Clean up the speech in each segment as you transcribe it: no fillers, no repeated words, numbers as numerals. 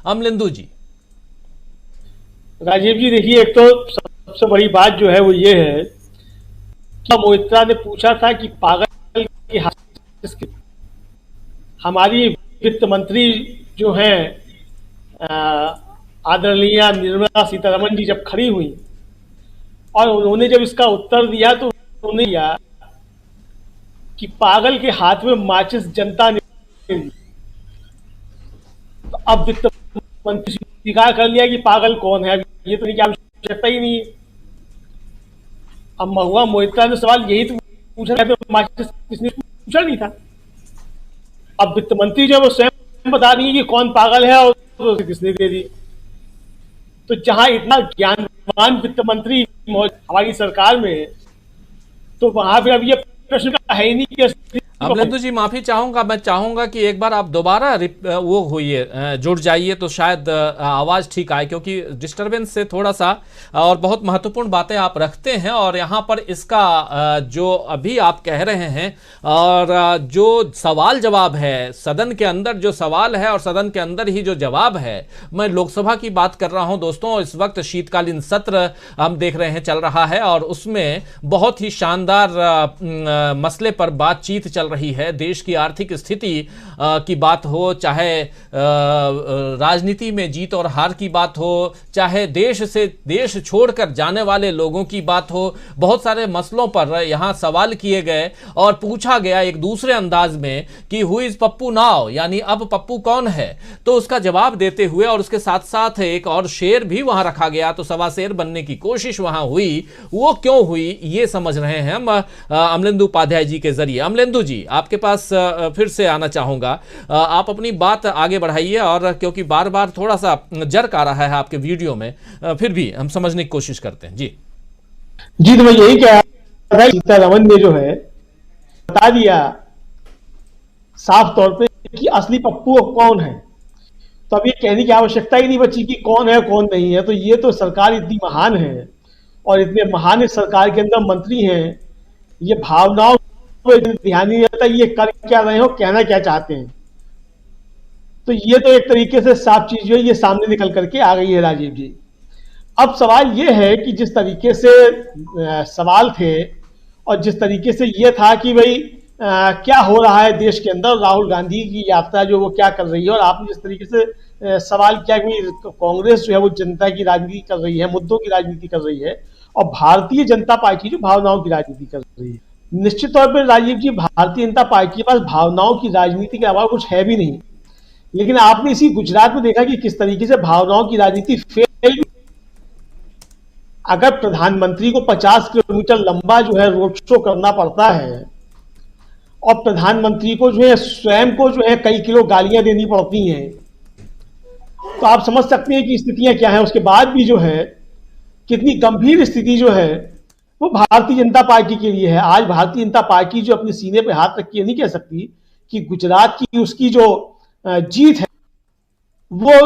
अमलेंदु जी। राजीव जी, देखिए, एक तो सबसे बड़ी बात जो है वो ये है कि मोहित्रा ने पूछा था कि पागल की हासिल हमारी वित्त मंत्री जो हैं आदरणीय निर्मला सीतारमण जी जब खड़ी हुई और उन्होंने जब इसका उत्तर दिया तो उन्होंने दिया कि पागल के हाथ में माचिस जनता ने दी। तो अब वित्त मंत्री स्वीकार कर लिया कि पागल कौन है, ये तो नहीं कि आवश्यकता ही नहीं है। अब महुआ मोहित्रा ने सवाल यही तो पूछा था, माचिस किसने पूछा नहीं था। अब वित्त मंत्री जो है वो स्वयं बता रही है कि कौन पागल है और किसने दे दी। तो जहां इतना ज्ञानवान वित्त मंत्री हमारी सरकार में है, तो वहां पे अब ये प्रश्न का है ही नहीं कि अमलेंदु जी माफी चाहूंगा, मैं चाहूंगा कि एक बार आप दोबारा वो होइए, जुड़ जाइए तो शायद आवाज ठीक आए, क्योंकि डिस्टरबेंस से थोड़ा सा, और बहुत महत्वपूर्ण बातें आप रखते हैं और यहाँ पर इसका जो अभी आप कह रहे हैं और जो सवाल जवाब है सदन के अंदर, जो सवाल है और सदन के अंदर ही जो जवाब है, मैं लोकसभा की बात कर रहा हूं दोस्तों। इस वक्त शीतकालीन सत्र हम देख रहे हैं चल रहा है और उसमें बहुत ही शानदार मसले पर बातचीत चल रही है। देश की आर्थिक स्थिति की बात हो, चाहे राजनीति में जीत और हार की बात हो, चाहे देश छोड़कर जाने वाले लोगों की बात हो, बहुत सारे मसलों पर यहां सवाल किए गए और पूछा गया एक दूसरे अंदाज में कि हु इज पप्पू नाउ, यानी अब पप्पू कौन है। तो उसका जवाब देते हुए और उसके साथ साथ एक और शेर भी वहां रखा गया, तो सवा शेर बनने की कोशिश वहां हुई। वो क्यों हुई ये समझ रहे हैं हम अमलेंदु उपाध्याय जी के जरिए। अमलेंदु जी, आपके पास फिर से आना चाहूंगा, आप अपनी बात आगे बढ़ाइए, और क्योंकि बार बार थोड़ा सा जर्क आ रहा है आपके वीडियो में, फिर भी हम समझने की कोशिश करते हैं जी। जी, तो मैं यही कह रहा था, सीतारमण ने जो है बता दिया साफ तौर पे कि असली पप्पू कौन है। तो अब ये कहने की आवश्यकता ही नहीं बची कि कौन है कौन नहीं है। तो ये तो सरकार इतनी महान है और इतने महान इस सरकार के अंदर मंत्री हैं, ये भावनाओं को ध्यान नहीं रहता ये कर क्या रहे हो, कहना क्या चाहते हैं। तो ये तो एक तरीके से साफ चीज जो है ये सामने निकल करके आ गई है राजीव जी। अब सवाल ये है कि जिस तरीके से सवाल थे और जिस तरीके से ये था कि भाई क्या हो रहा है देश के अंदर, राहुल गांधी की यात्रा जो वो क्या कर रही है, और आपने जिस तरीके से सवाल किया कि कांग्रेस जो है वो जनता की राजनीति कर रही है, मुद्दों की राजनीति कर रही है, और भारतीय जनता पार्टी जो भावनाओं की राजनीति कर रही है। निश्चित तौर पर राजीव जी, भारतीय जनता पार्टी के पास भावनाओं की राजनीति के अलावा कुछ है भी नहीं। लेकिन आपने इसी गुजरात में देखा कि किस तरीके से भावनाओं की राजनीति फेल। अगर प्रधानमंत्री को 50 किलोमीटर लंबा जो है रोड शो करना पड़ता है और प्रधानमंत्री को जो है स्वयं को जो है कई किलो गालियां देनी पड़ती हैं, तो आप समझ सकते हैं कि स्थितियां क्या हैं। उसके बाद भी जो है कितनी गंभीर स्थिति जो है वो भारतीय जनता पार्टी के लिए है। आज भारतीय जनता पार्टी जो अपने सीने पे हाथ रख के नहीं कह सकती कि गुजरात की उसकी जो जीत है वो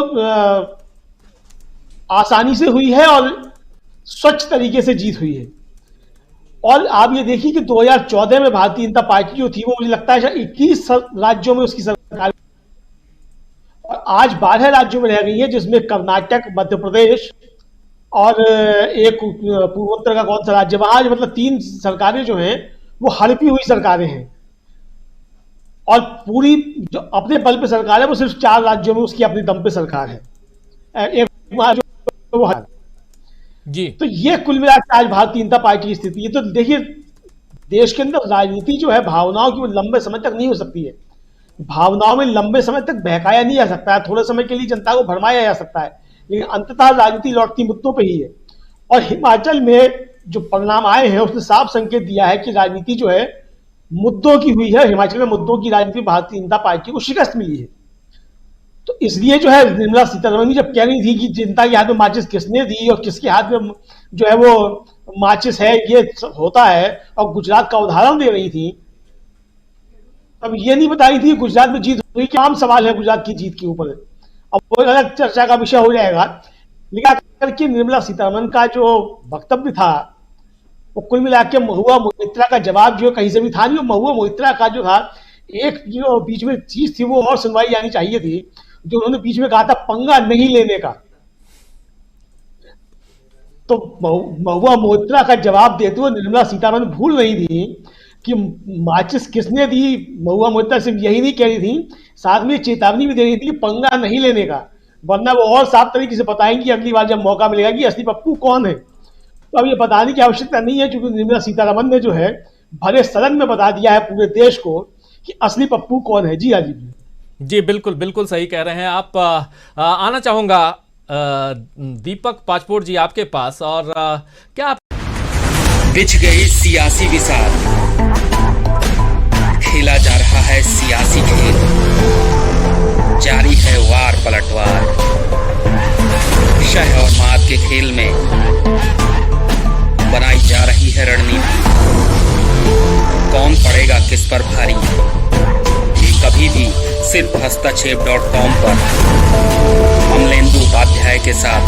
आसानी से हुई है और स्वच्छ तरीके से जीत हुई है। और आप ये देखिए कि 2014 में भारतीय जनता पार्टी जो थी वो मुझे लगता है 21 राज्यों में उसकी सरकार, और आज 12 राज्यों में रह गई है, जिसमें कर्नाटक, मध्य प्रदेश और एक पूर्वोत्तर का कौन सा राज्य, वहां मतलब 3 सरकारें जो हैं वो हड़पी हुई सरकारें हैं। और पूरी जो अपने बल पे सरकार है वो सिर्फ 4 राज्यों में उसकी अपने दम पे सरकार है। एक जो वो जी। तो ये कुल मिलाकर आज भारतीय जनता पार्टी की स्थिति है। तो देखिए, देश के अंदर राजनीति जो है भावनाओं की वो लंबे समय तक नहीं हो सकती है। भावनाओं में लंबे समय तक बहकाया नहीं जा सकता है, थोड़े समय के लिए जनता को भरमाया जा सकता है, लेकिन अंततः राजनीति लौटती मुद्दों पे ही है। और हिमाचल में जो परिणाम आए हैं उसने साफ संकेत दिया है कि राजनीति जो है मुद्दों की हुई है। हिमाचल में मुद्दों की राजनीति भारतीय जनता पार्टी को शिकस्त मिली है। तो इसलिए जो है निर्मला सीतारमण जब कह रही थी कि जनता के हाथ में माचिस किसने दी और किसके हाथ में जो है वो माचिस है ये होता है, और गुजरात का उदाहरण दे रही थी, अब ये नहीं बता रही थी गुजरात में जीत हुई। क्या आम सवाल है गुजरात की जीत के ऊपर, अब वो अलग चर्चा का विषय हो जाएगा। लेकिन करके निर्मला सीतारमण का जो वक्तव्य था वो कुल मिला के महुआ मोइत्रा का जवाब जो कहीं से भी था नहीं। महुआ मोइत्रा का जो था एक जो बीच में चीज थी वो और सुनवाई आनी चाहिए थी, जो उन्होंने बीच में कहा था पंगा नहीं लेने का। तो महुआ मोइत्रा का जवाब देते हुए निर्मला सीतारमण भूल नहीं थी कि माचिस किसने दी। महुआ मोइत्रा सिर्फ यही नहीं कह रही थी, साथ में चेतावनी भी दे रही थी कि पंगा नहीं लेने का, वरना वो और साफ तरीके से बताएंगी अगली बार जब मौका मिलेगा कि असली पप्पू कौन है। तो अब ये बताने की आवश्यकता नहीं है, क्योंकि निर्मला सीतारमण ने जो है भरे सदन में बता दिया है पूरे देश को कि असली पप्पू कौन है। जी हाँ जी जी, बिल्कुल बिल्कुल सही कह रहे हैं आप। आना चाहूंगा दीपक पाचपोर जी आपके पास, और क्या आप बिछ गई सियासी विसार, खेला जा रहा है सियासी खेल, जारी है वार पलटवार, शह और मात के खेल में बनाई जा रही है रणनीति, कौन पड़ेगा किस पर भारी, ये कभी भी सिर्फ हस्तक्षेप.com पर अमलेंदु उपाध्याय के साथ